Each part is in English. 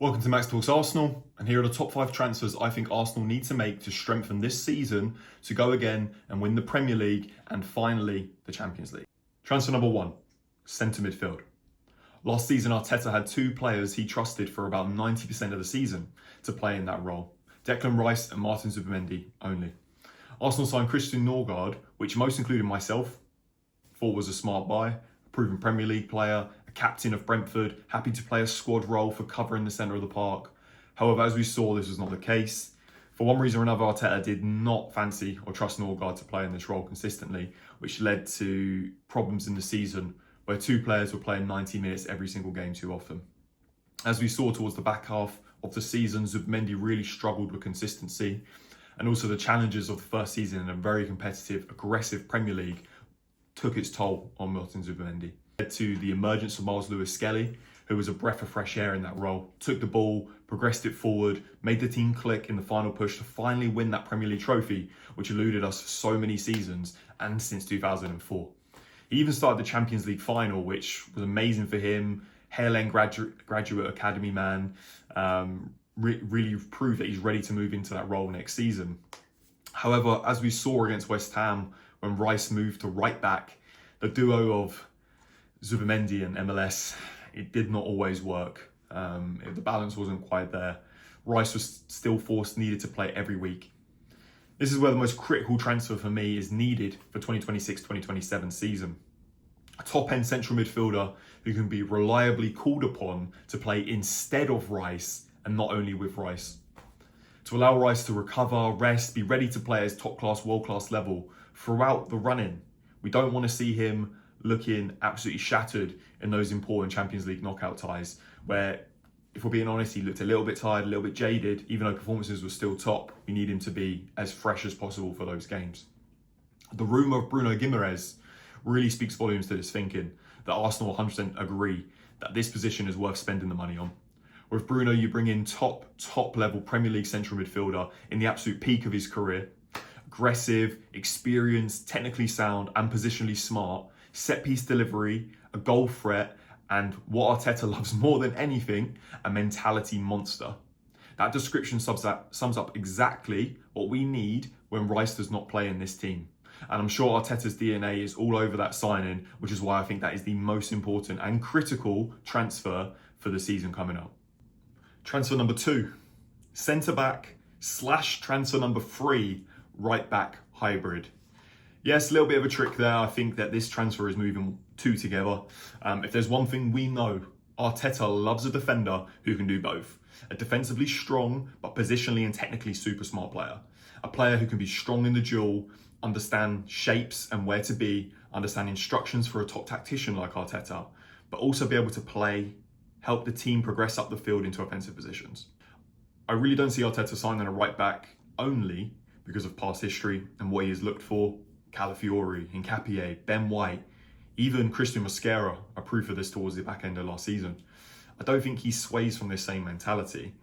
Welcome to Max Talks Arsenal, and here are the top 5 transfers I think Arsenal need to make to strengthen this season to go again and win the Premier League and finally the Champions League. Transfer number 1, centre midfield. Last season, Arteta had 2 players he trusted for about 90% of the season to play in that role. Declan Rice and Martin Zubimendi only. Arsenal signed Christian Norgard, which most including myself, thought was a smart buy, a proven Premier League player, a captain of Brentford, happy to play a squad role for cover in the centre of the park. However, as we saw, this was not the case. For one reason or another, Arteta did not fancy or trust Norgard to play in this role consistently, which led to problems in the season where 2 players were playing 90 minutes every single game too often. As we saw towards the back half of the season, Zubimendi really struggled with consistency, and also the challenges of the first season in a very competitive, aggressive Premier League took its toll on Martin Zubimendi. Led to the emergence of Miles Lewis-Skelly, who was a breath of fresh air in that role, took the ball, progressed it forward, made the team click in the final push to finally win that Premier League trophy, which eluded us for so many seasons and since 2004. He even started the Champions League final, which was amazing for him. Hale End graduate academy man, really proved that he's ready to move into that role next season. However, as we saw against West Ham, when Rice moved to right back, the duo of Zubimendi and MLS, it did not always work. The balance wasn't quite there. Rice was still needed to play every week. This is where the most critical transfer for me is needed for 2026-2027 season. A top-end central midfielder who can be reliably called upon to play instead of Rice and not only with Rice. To allow Rice to recover, rest, be ready to play at his top-class, world-class level throughout the run-in. We don't want to see him looking absolutely shattered in those important Champions League knockout ties where, if we're being honest, he looked a little bit tired, a little bit jaded. Even though performances were still top, we need him to be as fresh as possible for those games. The rumour of Bruno Guimaraes really speaks volumes to this thinking, that Arsenal 100% agree that this position is worth spending the money on. With Bruno, you bring in top level Premier League central midfielder in the absolute peak of his career. Aggressive, experienced, technically sound and positionally smart, set piece delivery, a goal threat, and what Arteta loves more than anything, a mentality monster. That description sums up exactly what we need when Rice does not play in this team. And I'm sure Arteta's DNA is all over that signing, which is why I think that is the most important and critical transfer for the season coming up. Transfer number 2, centre-back / transfer number 3, right-back hybrid. Yes, a little bit of a trick there. I think that this transfer is moving 2 together. If there's one thing we know, Arteta loves a defender who can do both. A defensively strong, but positionally and technically super smart player. A player who can be strong in the duel, understand shapes and where to be, understand instructions for a top tactician like Arteta, but also be able to play, help the team progress up the field into offensive positions. I really don't see Arteta signing a right back only because of past history and what he has looked for. Calafiori, Hincapié, Ben White, even Christian Mosquera are proof of this towards the back end of last season. I don't think he sways from this same mentality.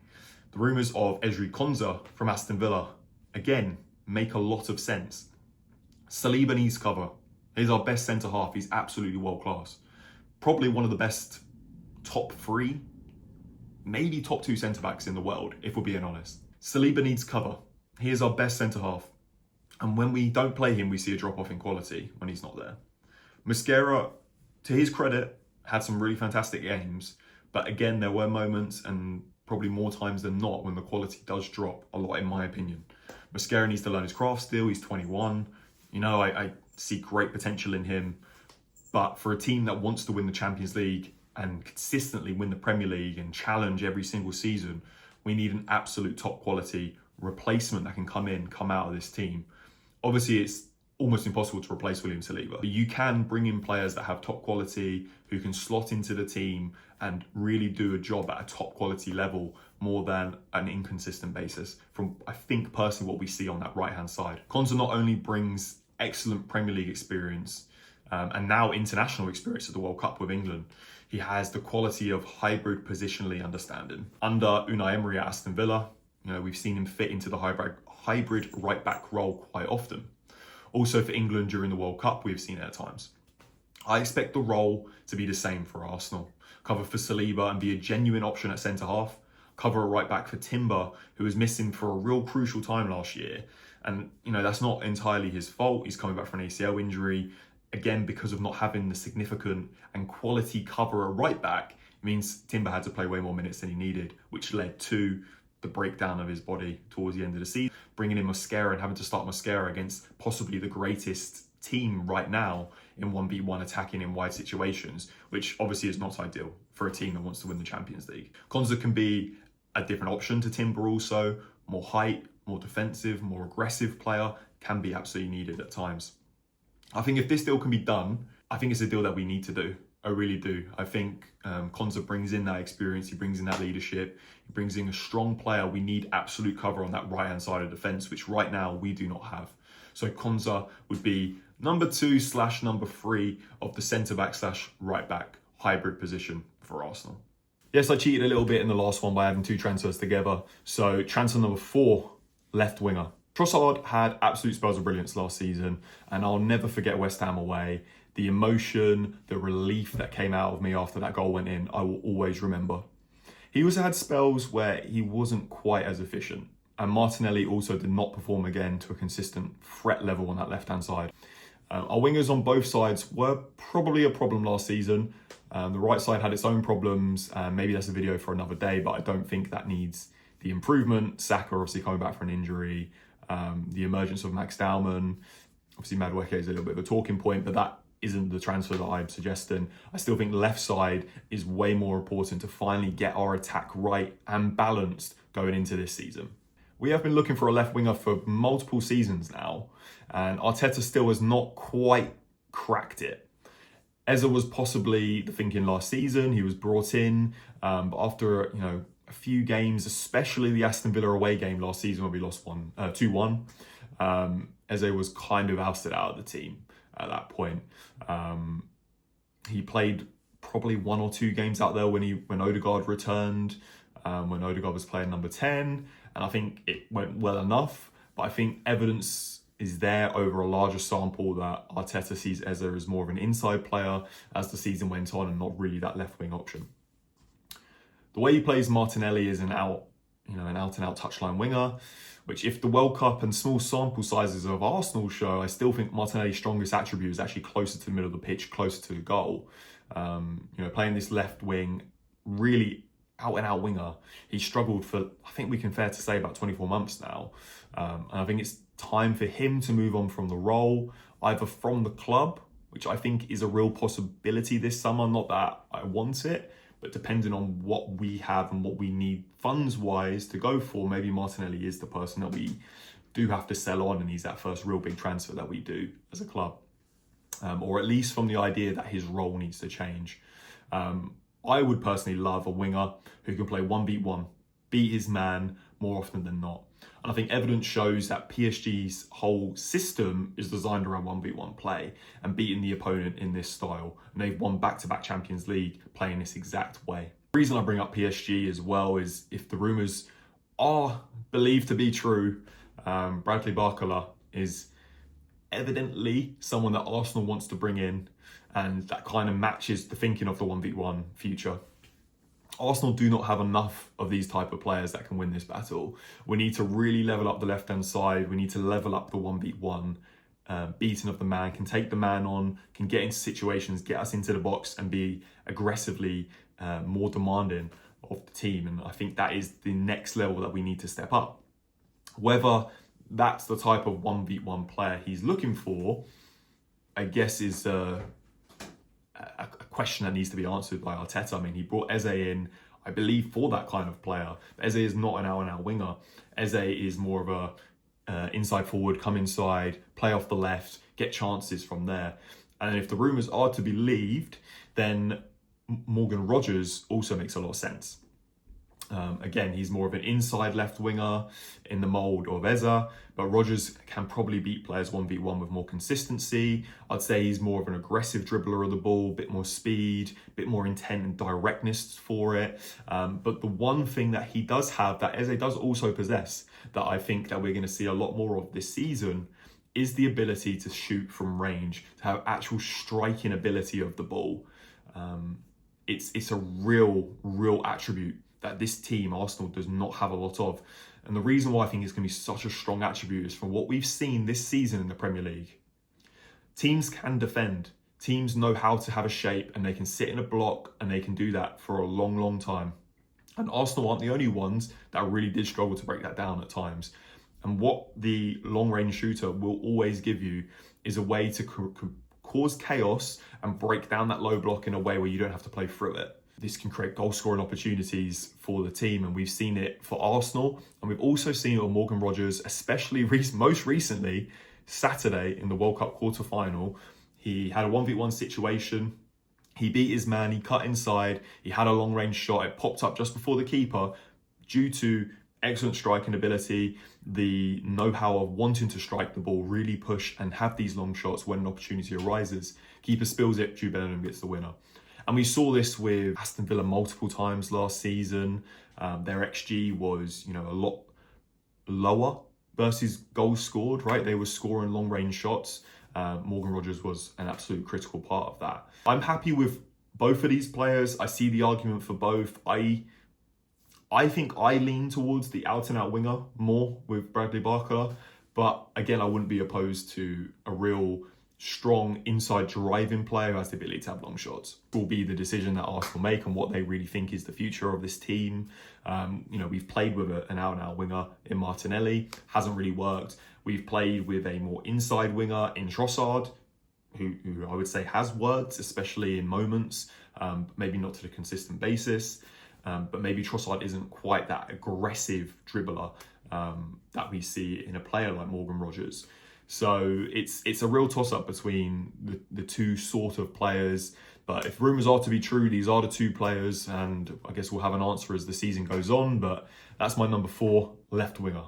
The rumours of Konsa from Aston Villa, again, make a lot of sense. Saliba needs cover. He's our best centre-half. He's absolutely world-class. Probably one of the best top 3, maybe top 2 centre-backs in the world, if we're being honest. Saliba needs cover. He is our best centre-half. And when we don't play him, we see a drop-off in quality when he's not there. Mosquera, to his credit, had some really fantastic games. But again, there were moments, and probably more times than not, when the quality does drop a lot, in my opinion. Mosquera needs to learn his craft still. He's 21. I see great potential in him. But for a team that wants to win the Champions League and consistently win the Premier League and challenge every single season, we need an absolute top quality replacement that can come out of this team. Obviously, it's almost impossible to replace William Saliba. But you can bring in players that have top quality, who can slot into the team and really do a job at a top quality level more than an inconsistent basis from, I think, personally what we see on that right-hand side. Konsa not only brings excellent Premier League experience and now international experience at the World Cup with England, he has the quality of hybrid positionally understanding. Under Unai Emery at Aston Villa, we've seen him fit into the hybrid right-back role quite often. Also for England during the World Cup, we've seen it at times. I expect the role to be the same for Arsenal. Cover for Saliba and be a genuine option at centre-half, cover a right back for Timber, who was missing for a real crucial time last year. And, that's not entirely his fault. He's coming back from an ACL injury. Again, because of not having the significant and quality cover at right back, it means Timber had to play way more minutes than he needed, which led to the breakdown of his body towards the end of the season, bringing in Mosquera and having to start Mosquera against possibly the greatest team right now in 1v1 attacking in wide situations, which obviously is not ideal for a team that wants to win the Champions League. Konsa can be a different option to Timber also, more height, more defensive, more aggressive player, can be absolutely needed at times. I think if this deal can be done, I think it's a deal that we need to do. I really do. I think Konsa brings in that experience, he brings in that leadership, he brings in a strong player. We need absolute cover on that right-hand side of defence, which right now we do not have. So Konsa would be number 2/number 3 of the centre-back/right-back hybrid position for Arsenal. Yes, I cheated a little bit in the last one by adding 2 transfers together. So transfer number 4, left winger. Trossard had absolute spells of brilliance last season, and I'll never forget West Ham away. The emotion, the relief that came out of me after that goal went in, I will always remember. He also had spells where he wasn't quite as efficient, and Martinelli also did not perform again to a consistent threat level on that left-hand side. Our wingers on both sides were probably a problem last season. The right side had its own problems, maybe that's a video for another day, but I don't think that needs the improvement. Saka obviously coming back from an injury, the emergence of Max Dowman, obviously Madueke is a little bit of a talking point, but that isn't the transfer that I'm suggesting. I still think left side is way more important to finally get our attack right and balanced going into this season. We have been looking for a left winger for multiple seasons now, and Arteta still has not quite cracked it. Eze was possibly the thinking last season. He was brought in, but after a few games, especially the Aston Villa away game last season when we lost 2-1, Eze was kind of ousted out of the team at that point. He played probably 1 or 2 games out there when Odegaard returned, when Odegaard was playing number 10, and I think it went well enough, but I think evidence is there over a larger sample that Arteta sees Eze as more of an inside player as the season went on and not really that left wing option. The way he plays Martinelli is an out-and-out touchline winger, which if the World Cup and small sample sizes of Arsenal show, I still think Martinelli's strongest attribute is actually closer to the middle of the pitch, closer to the goal. Playing this left wing, really out-and-out winger, he struggled for, I think we can fair to say, about 24 months now. And I think it's time for him to move on from the role, either from the club, which I think is a real possibility this summer, not that I want it, but depending on what we have and what we need funds-wise to go for, maybe Martinelli is the person that we do have to sell on, and he's that first real big transfer that we do as a club. Or at least from the idea that his role needs to change. I would personally love a winger who can play 1v1, beat his man more often than not. And I think evidence shows that PSG's whole system is designed around 1v1 play and beating the opponent in this style. And they've won back-to-back Champions League playing this exact way. The reason I bring up PSG as well is if the rumours are believed to be true, Bradley Barcola is evidently someone that Arsenal wants to bring in, and that kind of matches the thinking of the 1v1 future. Arsenal do not have enough of these type of players that can win this battle. We need to really level up the left-hand side. We need to level up the 1v1, beating of the man, can take the man on, can get into situations, get us into the box and be aggressively more demanding of the team. And I think that is the next level that we need to step up. Whether that's the type of 1v1 player he's looking for, I guess is a question that needs to be answered by Arteta. I mean, he brought Eze in, I believe, for that kind of player. Eze is not an out-and-out winger. Eze is more of a inside forward, come inside, play off the left, get chances from there. And if the rumours are to be believed, then MorganRogers also makes a lot of sense. Again, he's more of an inside left winger in the mould of Eze, but Rodgers can probably beat players 1v1 with more consistency. I'd say he's more of an aggressive dribbler of the ball, a bit more speed, a bit more intent and directness for it. But the one thing that he does have that Eze does also possess that I think that we're going to see a lot more of this season is the ability to shoot from range, to have actual striking ability of the ball. It's a real attribute that this team, Arsenal, does not have a lot of. And the reason why I think it's going to be such a strong attribute is from what we've seen this season in the Premier League. Teams can defend. Teams know how to have a shape, and they can sit in a block, and they can do that for a long, long time. And Arsenal aren't the only ones that really did struggle to break that down at times. And what the long-range shooter will always give you is a way to cause chaos and break down that low block in a way where you don't have to play through it. This can create goal-scoring opportunities for the team, and we've seen it for Arsenal, and we've also seen it on MorganRogers, especially most recently, Saturday in the World Cup quarter-final. He had a 1v1 situation. He beat his man, he cut inside, he had a long-range shot, it popped up just before the keeper. Due to excellent striking ability, the know-how of wanting to strike the ball, really push and have these long shots when an opportunity arises. Keeper spills it, Jude Bellingham gets the winner. And we saw this with Aston Villa multiple times last season. Their XG was, a lot lower versus goals scored, right? They were scoring long-range shots. MorganRogers was an absolute critical part of that. I'm happy with both of these players. I see the argument for both. I think I lean towards the out-and-out winger more with Bradley Barcola. But again, I wouldn't be opposed to a real strong inside driving player who has the ability to have long shots. It will be the decision that Arsenal make and what they really think is the future of this team. We've played with an out-and-out winger in Martinelli, hasn't really worked. We've played with a more inside winger in Trossard, who I would say has worked, especially in moments, maybe not to the consistent basis. But maybe Trossard isn't quite that aggressive dribbler that we see in a player like MorganRogers. So it's a real toss-up between the two sort of players. But if rumours are to be true, these are the two players, and I guess we'll have an answer as the season goes on. But that's my number 4, left winger.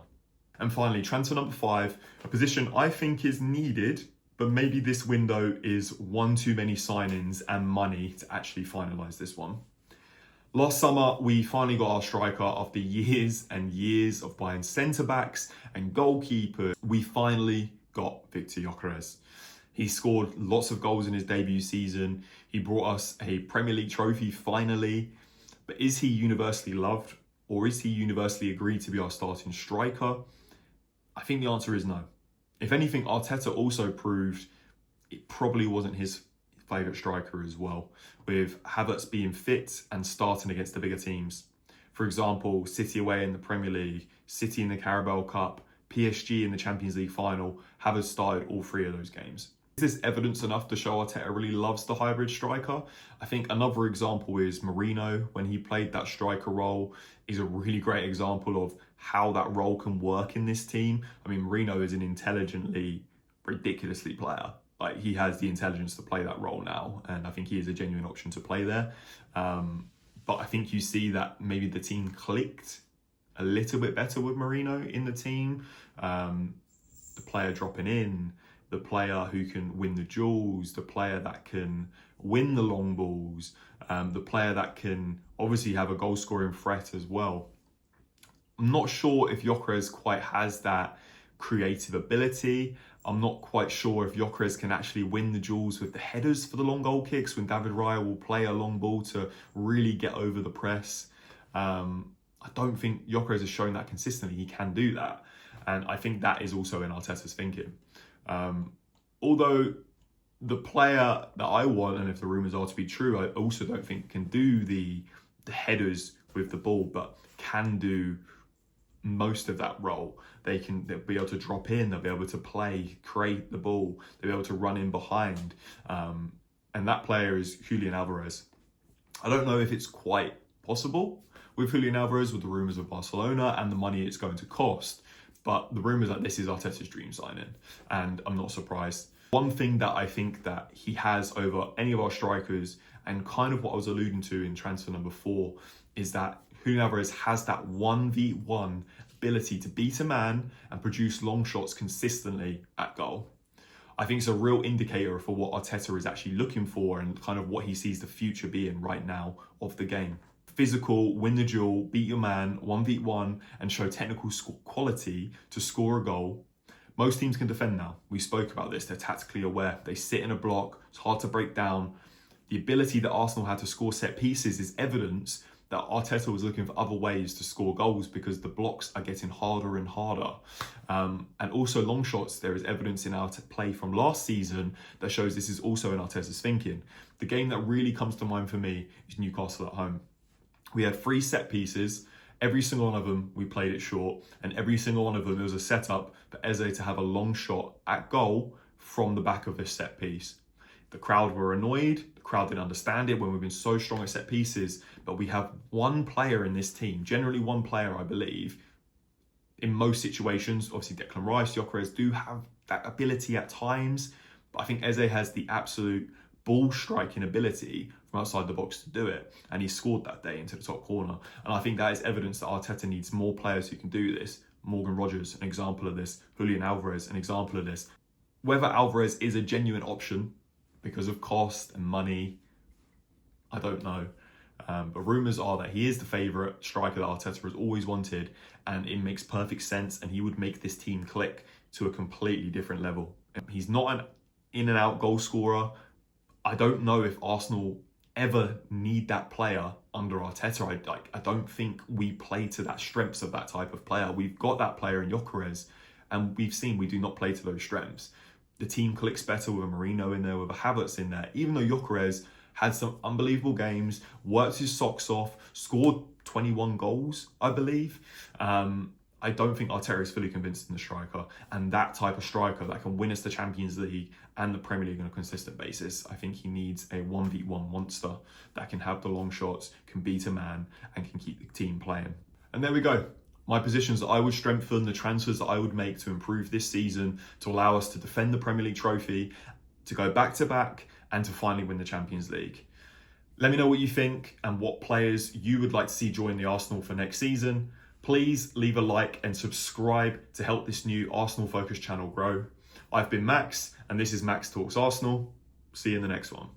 And finally, transfer number 5, a position I think is needed, but maybe this window is one too many signings and money to actually finalise this one. Last summer, we finally got our striker after years and years of buying centre-backs and goalkeepers. We finally got Victor Gyökeres. He scored lots of goals in his debut season. He brought us a Premier League trophy finally. But is he universally loved, or is he universally agreed to be our starting striker? I think the answer is no. If anything, Arteta also proved it probably wasn't his favourite striker as well, with Havertz being fit and starting against the bigger teams. For example, City away in the Premier League, City in the Carabao Cup, PSG in the Champions League final. Havertz started all 3 of those games. Is this evidence enough to show Arteta really loves the hybrid striker? I think another example is Mourinho. When he played that striker role, is a really great example of how that role can work in this team. I mean, Mourinho is an intelligently, ridiculously player. Like, he has the intelligence to play that role now, and I think he is a genuine option to play there. But I think you see that maybe the team clicked a little bit better with Mourinho in the team. The player dropping in, the player who can win the duels, the player that can win the long balls, the player that can obviously have a goal-scoring threat as well. I'm not sure if Gyökeres quite has that creative ability. I'm not quite sure if Gyökeres can actually win the duels with the headers for the long goal kicks when David Raya will play a long ball to really get over the press. I don't think Gyökeres has shown that consistently. He can do that. And I think that is also in Arteta's thinking. Although the player that I want, and if the rumours are to be true, I also don't think can do the headers with the ball, but can do most of that role. They'll be able to drop in, they'll be able to play, create the ball, they'll be able to run in behind. And that player is JulianAlvarez. I don't know if it's quite possible with JulianAlvarez, with the rumours of Barcelona and the money it's going to cost, but the rumours that this is Arteta's dream signing, and I'm not surprised. One thing that I think that he has over any of our strikers, and kind of what I was alluding to in transfer number 4, is that JulianAlvarez has that 1v1 ability to beat a man and produce long shots consistently at goal. I think it's a real indicator for what Arteta is actually looking for and kind of what he sees the future being right now of the game. Physical, win the duel, beat your man, 1v1, and show technical quality to score a goal. Most teams can defend now. We spoke about this. They're tactically aware. They sit in a block. It's hard to break down. The ability that Arsenal had to score set pieces is evidence that Arteta was looking for other ways to score goals because the blocks are getting harder and harder. And also long shots, there is evidence in our play from last season that shows this is also in Arteta's thinking. The game that really comes to mind for me is Newcastle at home. We had 3 set pieces. Every single one of them, we played it short. And every single one of them, there was a setup for Eze to have a long shot at goal from the back of this set piece. The crowd were annoyed. The crowd didn't understand it when we've been so strong at set pieces. But we have one player in this team, generally one player, I believe, in most situations. Obviously, Declan Rice, Gyökeres do have that ability at times. But I think Eze has the absolute ball striking ability from outside the box to do it. And he scored that day into the top corner. And I think that is evidence that Arteta needs more players who can do this. MorganRogers, an example of this. JulianAlvarez, an example of this. Whether Alvarez is a genuine option because of cost and money, I don't know. But rumours are that he is the favourite striker that Arteta has always wanted, and it makes perfect sense, and he would make this team click to a completely different level. He's not an in and out goal scorer. I don't know if Arsenal ever need that player under Arteta. I don't think we play to that strengths of that type of player. We've got that player in Gyökeres, and we've seen we do not play to those strengths. The team clicks better with a Marino in there, with a Havertz in there. Even though Gyökeres had some unbelievable games, worked his socks off, scored 21 goals, I believe. I don't think Arteta is fully convinced in the striker. And that type of striker that can win us the Champions League and the Premier League on a consistent basis, I think he needs a 1v1 monster that can have the long shots, can beat a man, and can keep the team playing. And there we go. My positions that I would strengthen, the transfers that I would make to improve this season, to allow us to defend the Premier League trophy, to go back-to-back, and to finally win the Champions League. Let me know what you think and what players you would like to see join the Arsenal for next season. Please leave a like and subscribe to help this new Arsenal-focused channel grow. I've been Max, and this is Max Talks Arsenal. See you in the next one.